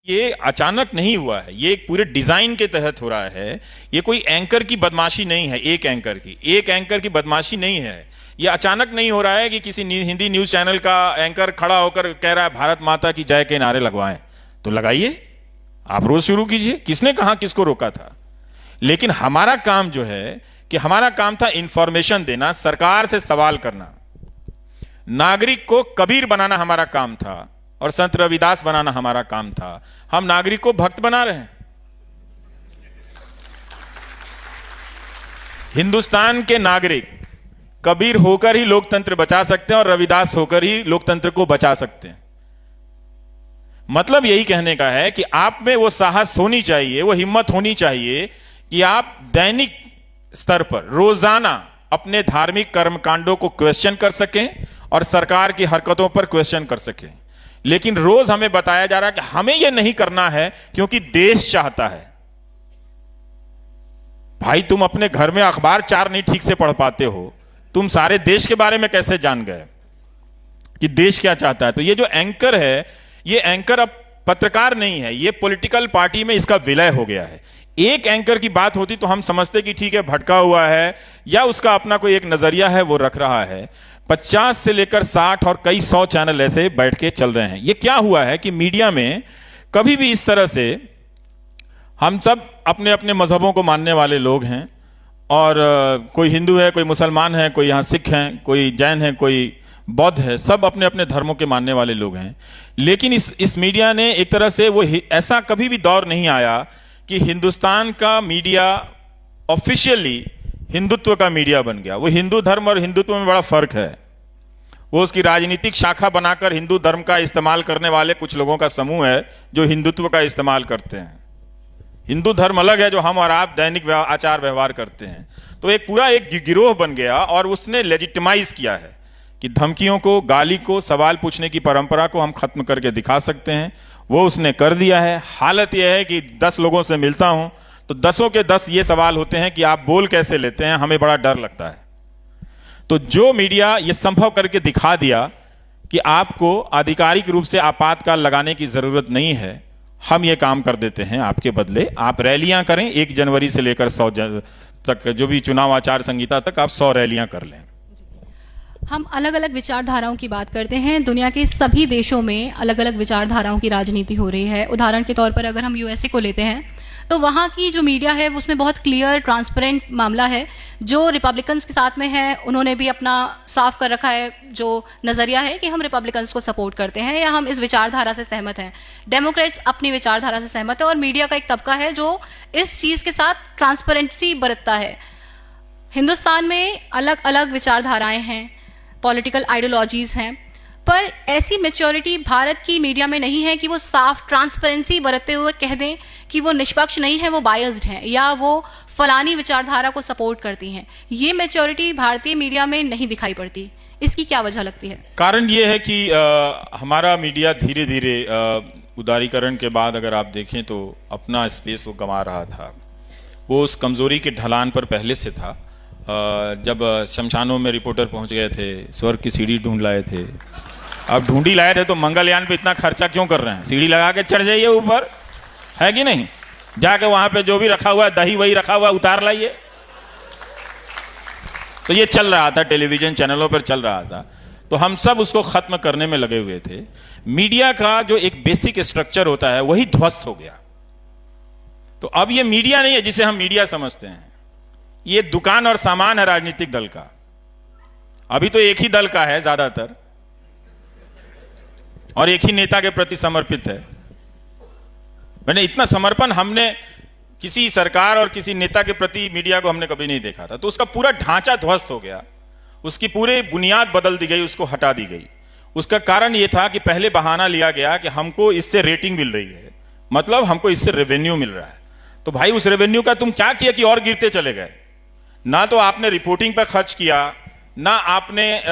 ये अचानक नहीं हुआ है, ये एक पूरे डिजाइन के तहत हो रहा है। ये कोई एंकर की बदमाशी नहीं है, एक एंकर की बदमाशी नहीं है। ये अचानक नहीं हो रहा है कि किसी हिंदी न्यूज चैनल का एंकर खड़ा होकर कह रहा है भारत माता की जय के नारे लगवाएं। तो लगाइए, आप रोज शुरू कीजिए। किसने कहा, किसको रोका था? लेकिन हमारा काम जो है कि हमारा काम था इंफॉर्मेशन देना, सरकार से सवाल करना, नागरिक को कबीर बनाना हमारा काम था और संत रविदास बनाना हमारा काम था। हम नागरिक को भक्त बना रहे हैं। हिंदुस्तान के नागरिक कबीर होकर ही लोकतंत्र बचा सकते हैं और रविदास होकर ही लोकतंत्र को बचा सकते हैं। मतलब यही कहने का है कि आप में वो साहस होनी चाहिए, वो हिम्मत होनी चाहिए कि आप दैनिक स्तर पर रोजाना अपने धार्मिक कर्मकांडों को क्वेश्चन कर सकें और सरकार की हरकतों पर क्वेश्चन कर सकें। लेकिन रोज हमें बताया जा रहा है कि हमें यह नहीं करना है क्योंकि देश चाहता है। भाई, तुम अपने घर में अखबार 4 नहीं ठीक से पढ़ पाते हो, तुम सारे देश के बारे में कैसे जान गए कि देश क्या चाहता है? तो ये जो एंकर है, ये एंकर अब पत्रकार नहीं है, ये पॉलिटिकल पार्टी में इसका विलय हो गया है। एक एंकर की बात होती तो हम समझते कि ठीक है, भटका हुआ है या उसका अपना कोई एक नजरिया है वो रख रहा है। 50 से लेकर 60 और कई 100 चैनल ऐसे बैठ के चल रहे हैं। ये क्या हुआ है कि मीडिया में कभी भी इस तरह से, हम सब अपने अपने मजहबों को मानने वाले लोग हैं और कोई हिंदू है, कोई मुसलमान है, कोई यहाँ सिख हैं, कोई जैन है, कोई बौद्ध है, सब अपने अपने धर्मों के मानने वाले लोग हैं। लेकिन इस मीडिया ने एक तरह से वो ऐसा कभी भी दौर नहीं आया कि हिंदुस्तान का मीडिया ऑफिशियली हिंदुत्व का मीडिया बन गया। वो हिंदू धर्म और हिंदुत्व में बड़ा फर्क है। वो उसकी राजनीतिक शाखा बनाकर हिंदू धर्म का इस्तेमाल करने वाले कुछ लोगों का समूह है जो हिंदुत्व का इस्तेमाल करते हैं। हिंदू धर्म अलग है जो हम और आप दैनिक आचार व्यवहार करते हैं। तो एक पूरा एक गिरोह बन गया और उसने लेजिटिमाइज किया है कि धमकियों को, गाली को, सवाल पूछने की परंपरा को हम खत्म करके दिखा सकते हैं। वो उसने कर दिया है। हालत यह है कि 10 लोगों से मिलता हूं तो 10 के 10 ये सवाल होते हैं कि आप बोल कैसे लेते हैं, हमें बड़ा डर लगता है। तो जो मीडिया ये संभव करके दिखा दिया कि आपको आधिकारिक रूप से आपातकाल लगाने की जरूरत नहीं है, हम ये काम कर देते हैं आपके बदले। आप रैलियां करें 1 जनवरी से लेकर 100 तक, जो भी चुनाव आचार संहिता तक, आप 100 रैलियां कर लें। हम अलग अलग विचारधाराओं की बात करते हैं। दुनिया के सभी देशों में अलग अलग विचारधाराओं की राजनीति हो रही है। उदाहरण के तौर पर अगर हम यूएसए को लेते हैं तो वहाँ की जो मीडिया है उसमें बहुत क्लियर, ट्रांसपेरेंट मामला है। जो रिपब्लिकन्स के साथ में है उन्होंने भी अपना साफ कर रखा है जो नज़रिया है कि हम रिपब्लिकन्स को सपोर्ट करते हैं या हम इस विचारधारा से सहमत हैं। डेमोक्रेट्स अपनी विचारधारा से सहमत है और मीडिया का एक तबका है जो इस चीज़ के साथ ट्रांसपेरेंसी बरतता है। हिंदुस्तान में अलग अलग विचारधाराएँ हैं, पॉलिटिकल आइडियोलॉजीज़ हैं, पर ऐसी मैच्योरिटी भारत की मीडिया में नहीं है कि वो साफ ट्रांसपेरेंसी बरतते हुए कह दें कि वो निष्पक्ष नहीं है, वो बायस्ड हैं या वो फलानी विचारधारा को सपोर्ट करती हैं। ये मैच्योरिटी भारतीय मीडिया में नहीं दिखाई पड़ती। इसकी क्या वजह लगती है? कारण ये है कि हमारा मीडिया धीरे धीरे उदारीकरण के बाद अगर आप देखें तो अपना स्पेस वो गंवा रहा था। वो उस कमजोरी के ढलान पर पहले से था। जब शमशानों में रिपोर्टर पहुंच गए थे, स्वर्ग की सीढ़ी ढूंढ लाए थे। अब ढूंढी लाए थे तो मंगलयान पे इतना खर्चा क्यों कर रहे हैं? सीढ़ी लगा के चढ़ जाइए ऊपर, है कि नहीं? जाके वहां पे जो भी रखा हुआ है, दही वही रखा हुआ है, उतार लाइए। तो ये चल रहा था, टेलीविजन चैनलों पर चल रहा था। तो हम सब उसको खत्म करने में लगे हुए थे। मीडिया का जो एक बेसिक स्ट्रक्चर होता है वही ध्वस्त हो गया। तो अब ये मीडिया नहीं है जिसे हम मीडिया समझते हैं, ये दुकान और सामान है राजनीतिक दल का। अभी तो एक ही दल का है ज्यादातर और एक ही नेता के प्रति समर्पित है। मैंने इतना समर्पण हमने किसी सरकार और किसी नेता के प्रति मीडिया को हमने कभी नहीं देखा था। तो उसका पूरा ढांचा ध्वस्त हो गया, उसकी पूरी बुनियाद बदल दी गई, उसको हटा दी गई। उसका कारण यह था कि पहले बहाना लिया गया कि हमको इससे रेटिंग मिल रही है, मतलब हमको इससे रेवेन्यू मिल रहा है। तो भाई उस रेवेन्यू का तुम क्या किया कि और गिरते चले गए? ना तो आपने रिपोर्टिंग पर खर्च किया, ना आपने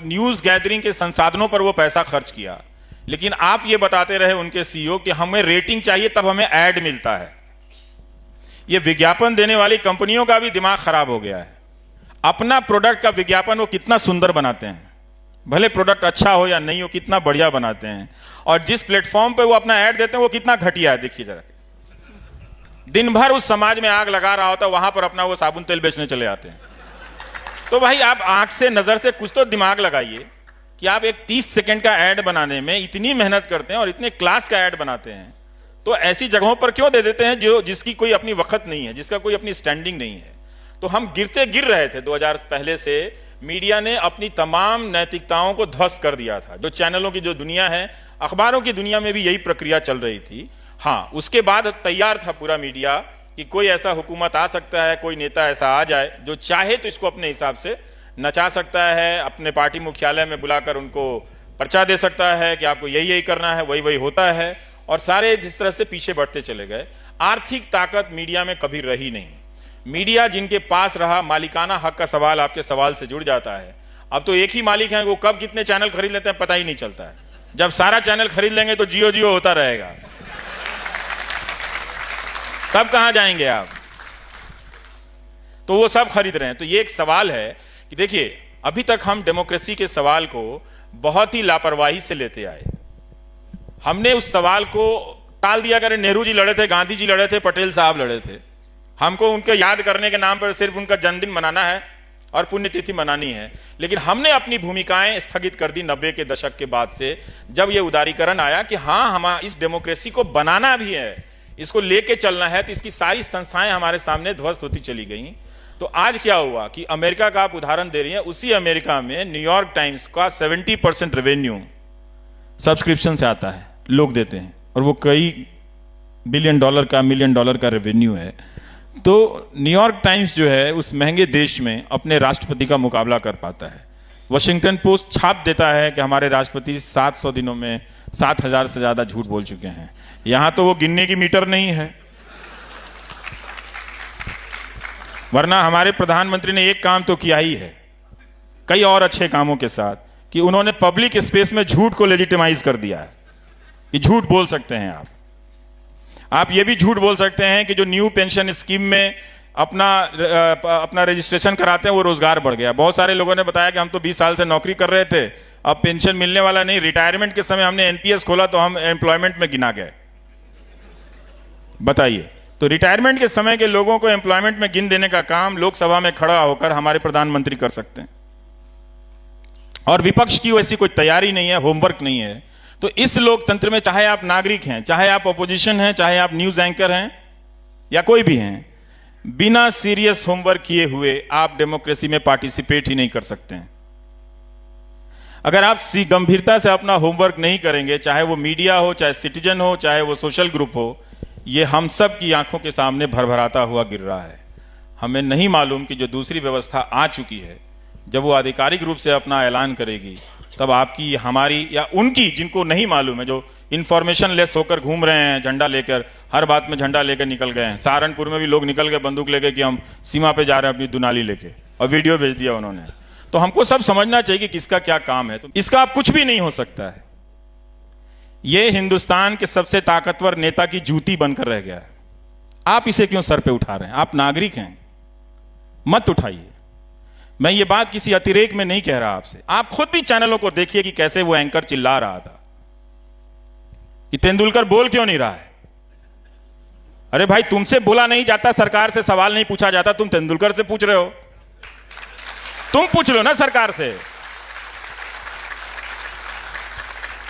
न्यूज गैदरिंग के संसाधनों पर वो पैसा खर्च किया। लेकिन आप ये बताते रहे उनके सीईओ कि हमें रेटिंग चाहिए तब हमें ऐड मिलता है। ये विज्ञापन देने वाली कंपनियों का भी दिमाग खराब हो गया है। अपना प्रोडक्ट का विज्ञापन वो कितना सुंदर बनाते हैं, भले प्रोडक्ट अच्छा हो या नहीं हो, कितना बढ़िया बनाते हैं। और जिस प्लेटफॉर्म पे वो अपना ऐड देते हैं वो कितना घटिया है, देखिए जरा। दिन भर उस समाज में आग लगा रहा होता है, वहां पर अपना वो साबुन तेल बेचने चले आते हैं। तो भाई आप आंख से नजर से कुछ तो दिमाग लगाइए कि आप एक 30 सेकंड का ऐड बनाने में इतनी मेहनत करते हैं और इतने क्लास का ऐड बनाते हैं, तो ऐसी जगहों पर क्यों दे देते हैं जिसकी कोई अपनी वक्त नहीं है, जिसका कोई अपनी स्टैंडिंग नहीं है। तो हम गिर रहे थे 2000 पहले से। मीडिया ने अपनी तमाम नैतिकताओं को ध्वस्त कर दिया था। जो चैनलों की जो दुनिया है, अखबारों की दुनिया में भी यही प्रक्रिया चल रही थी। हाँ, उसके बाद तैयार था पूरा मीडिया कि कोई ऐसा हुकूमत आ सकता है, कोई नेता ऐसा आ जाए जो चाहे तो इसको अपने हिसाब से नचा सकता है, अपने पार्टी मुख्यालय में बुलाकर उनको पर्चा दे सकता है कि आपको यही यही करना है, वही वही होता है, और सारे इस तरह से पीछे बढ़ते चले गए। आर्थिक ताकत मीडिया में कभी रही नहीं। मीडिया जिनके पास रहा, मालिकाना हक का सवाल आपके सवाल से जुड़ जाता है। अब तो एक ही मालिक है, वो कब कितने चैनल खरीद लेते हैं पता ही नहीं चलता है। जब सारा चैनल खरीद लेंगे तो जियो जियो होता रहेगा, तब कहां जाएंगे आप? तो वो सब खरीद रहे हैं। तो ये एक सवाल है कि देखिए, अभी तक हम डेमोक्रेसी के सवाल को बहुत ही लापरवाही से लेते आए। हमने उस सवाल को टाल दिया करें। नेहरू जी लड़े थे, गांधी जी लड़े थे, पटेल साहब लड़े थे। हमको उनके याद करने के नाम पर सिर्फ उनका जन्मदिन मनाना है और पुण्यतिथि मनानी है। लेकिन हमने अपनी भूमिकाएं स्थगित कर दी 90 के दशक के बाद से, जब यह उदारीकरण आया कि हाँ, हम इस डेमोक्रेसी को बनाना भी है, इसको लेके चलना है। तो इसकी सारी संस्थाएं हमारे सामने ध्वस्त होती चली गई। तो आज क्या हुआ कि अमेरिका का आप उदाहरण दे रही हैं, उसी अमेरिका में न्यूयॉर्क टाइम्स का 70% रेवेन्यू सब्सक्रिप्शन से आता है, लोग देते हैं, और वो कई $1 बिलियन का रेवेन्यू है। तो न्यूयॉर्क टाइम्स जो है उस महंगे देश में अपने राष्ट्रपति का मुकाबला कर पाता है। वॉशिंगटन पोस्ट छाप देता है कि हमारे राष्ट्रपति 700 दिनों में 7,000 से ज्यादा झूठ बोल चुके हैं। यहां तो वो गिनने की मीटर नहीं है। वरना हमारे प्रधानमंत्री ने एक काम तो किया ही है, कई और अच्छे कामों के साथ, कि उन्होंने पब्लिक स्पेस में झूठ को लेजिटिमाइज कर दिया है कि झूठ बोल सकते हैं आप ये भी झूठ बोल सकते हैं कि जो न्यू पेंशन स्कीम में अपना रजिस्ट्रेशन कराते हैं वो रोजगार बढ़ गया। बहुत सारे लोगों ने बताया कि हम तो 20 साल से नौकरी कर रहे थे, अब पेंशन मिलने वाला नहीं। रिटायरमेंट के समय हमने एनपीएस खोला तो हम एम्प्लॉयमेंट में गिना गए। बताइए, तो रिटायरमेंट के समय के लोगों को एम्प्लॉयमेंट में गिन देने का काम लोकसभा में खड़ा होकर हमारे प्रधानमंत्री कर सकते हैं, और विपक्ष की वैसी कोई तैयारी नहीं है, होमवर्क नहीं है। तो इस लोकतंत्र में चाहे आप नागरिक हैं, चाहे आप अपोजिशन हैं, चाहे आप न्यूज एंकर हैं या कोई भी हैं, बिना सीरियस होमवर्क किए हुए आप डेमोक्रेसी में पार्टिसिपेट ही नहीं कर सकते हैं। अगर आप गंभीरता से अपना होमवर्क नहीं करेंगे, चाहे वो मीडिया हो, चाहे सिटीजन हो, चाहे वो सोशल ग्रुप हो, ये हम सब की आंखों के सामने भरभराता हुआ गिर रहा है। हमें नहीं मालूम कि जो दूसरी व्यवस्था आ चुकी है, जब वो आधिकारिक रूप से अपना ऐलान करेगी, तब आपकी, हमारी या उनकी, जिनको नहीं मालूम है, जो इंफॉर्मेशन लेस होकर घूम रहे हैं झंडा लेकर, हर बात में झंडा लेकर निकल गए हैं। सहारनपुर में भी लोग निकल गए बंदूक लेके कि हम सीमा पे जा रहे हैं अपनी दुनाली लेके, और वीडियो भेज दिया उन्होंने। तो हमको सब समझना चाहिए कि किसका क्या काम है। तो इसका आप कुछ भी नहीं हो सकता है। ये हिंदुस्तान के सबसे ताकतवर नेता की जूती बनकर रह गया है। आप इसे क्यों सर पे उठा रहे हैं? आप नागरिक हैं, मत उठाइए। मैं ये बात किसी अतिरेक में नहीं कह रहा आपसे। आप खुद भी चैनलों को देखिए कि कैसे वो एंकर चिल्ला रहा था कि तेंदुलकर बोल क्यों नहीं रहा है। अरे भाई, तुमसे बोला नहीं जाता, सरकार से सवाल नहीं पूछा जाता, तुम तेंदुलकर से पूछ रहे हो। तुम पूछ लो ना सरकार से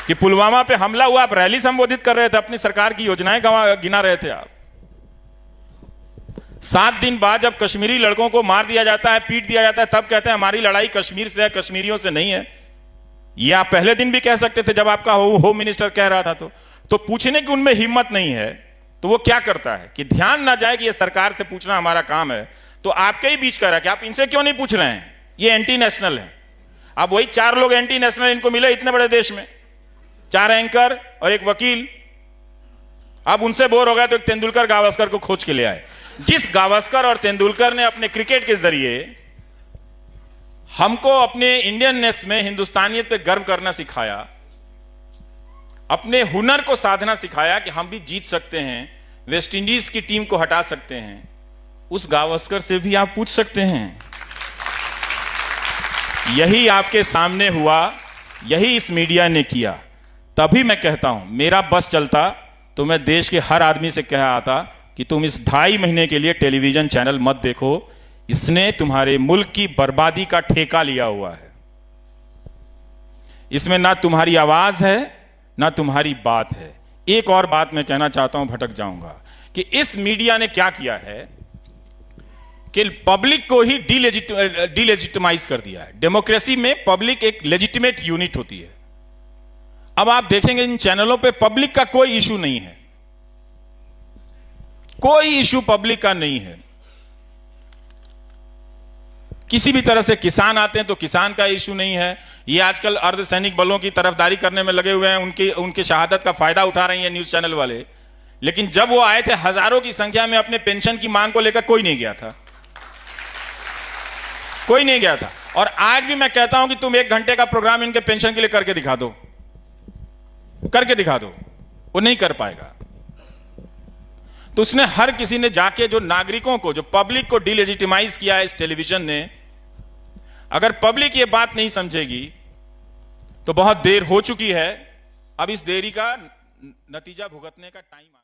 कि पुलवामा पे हमला हुआ, आप रैली संबोधित कर रहे थे, अपनी सरकार की योजनाएं गिना रहे थे आप। 7 दिन बाद जब कश्मीरी लड़कों को मार दिया जाता है, पीट दिया जाता है, तब कहते हैं हमारी लड़ाई कश्मीर से है, कश्मीरियों से नहीं है। ये आप पहले दिन भी कह सकते थे जब आपका होम मिनिस्टर कह रहा था। तो पूछने की उनमें हिम्मत नहीं है। तो वो क्या करता है कि ध्यान ना जाए कि ये सरकार से पूछना हमारा काम है, तो आपके ही बीच कह रहा है कि आप इनसे क्यों नहीं पूछ रहे हैं, ये एंटी नेशनल है। अब वही 4 लोग एंटी नेशनल इनको मिले इतने बड़े देश में, 4 एंकर और एक वकील। अब उनसे बोर हो गया तो एक तेंदुलकर गावस्कर को खोज के ले आए। जिस गावस्कर और तेंदुलकर ने अपने क्रिकेट के जरिए हमको अपने इंडियननेस में, हिंदुस्तानियत पे गर्व करना सिखाया, अपने हुनर को साधना सिखाया कि हम भी जीत सकते हैं, वेस्ट इंडीज की टीम को हटा सकते हैं, उस गावस्कर से भी आप पूछ सकते हैं। यही आपके सामने हुआ, यही इस मीडिया ने किया। तभी मैं कहता हूं, मेरा बस चलता तो मैं देश के हर आदमी से कहा आता कि तुम इस 2.5 महीने के लिए टेलीविजन चैनल मत देखो, इसने तुम्हारे मुल्क की बर्बादी का ठेका लिया हुआ है। इसमें ना तुम्हारी आवाज है ना तुम्हारी बात है। एक और बात मैं कहना चाहता हूं, भटक जाऊंगा, कि इस मीडिया ने क्या किया है कि पब्लिक को ही डिलेजिटिमाइज कर दिया है। डेमोक्रेसी में पब्लिक एक लेजिटिमेट यूनिट होती है। अब आप देखेंगे इन चैनलों पे पब्लिक का कोई इशू नहीं है, कोई इशू पब्लिक का नहीं है। किसी भी तरह से किसान आते हैं तो किसान का इशू नहीं है। ये आजकल अर्धसैनिक बलों की तरफदारी करने में लगे हुए हैं, उनकी शहादत का फायदा उठा रही है न्यूज चैनल वाले। लेकिन जब वो आए थे हजारों की संख्या में, अपने पेंशन की मांग को लेकर कोई नहीं गया था, कोई नहीं गया था। और आज भी मैं कहता हूं कि तुम 1 घंटे का प्रोग्राम इनके पेंशन के लिए करके दिखा दो, करके दिखा दो, वो नहीं कर पाएगा। तो उसने, हर किसी ने जाके जो नागरिकों को, जो पब्लिक को डिलेजिटिमाइज किया है इस टेलीविजन ने, अगर पब्लिक ये बात नहीं समझेगी तो बहुत देर हो चुकी है। अब इस देरी का नतीजा भुगतने का टाइम आ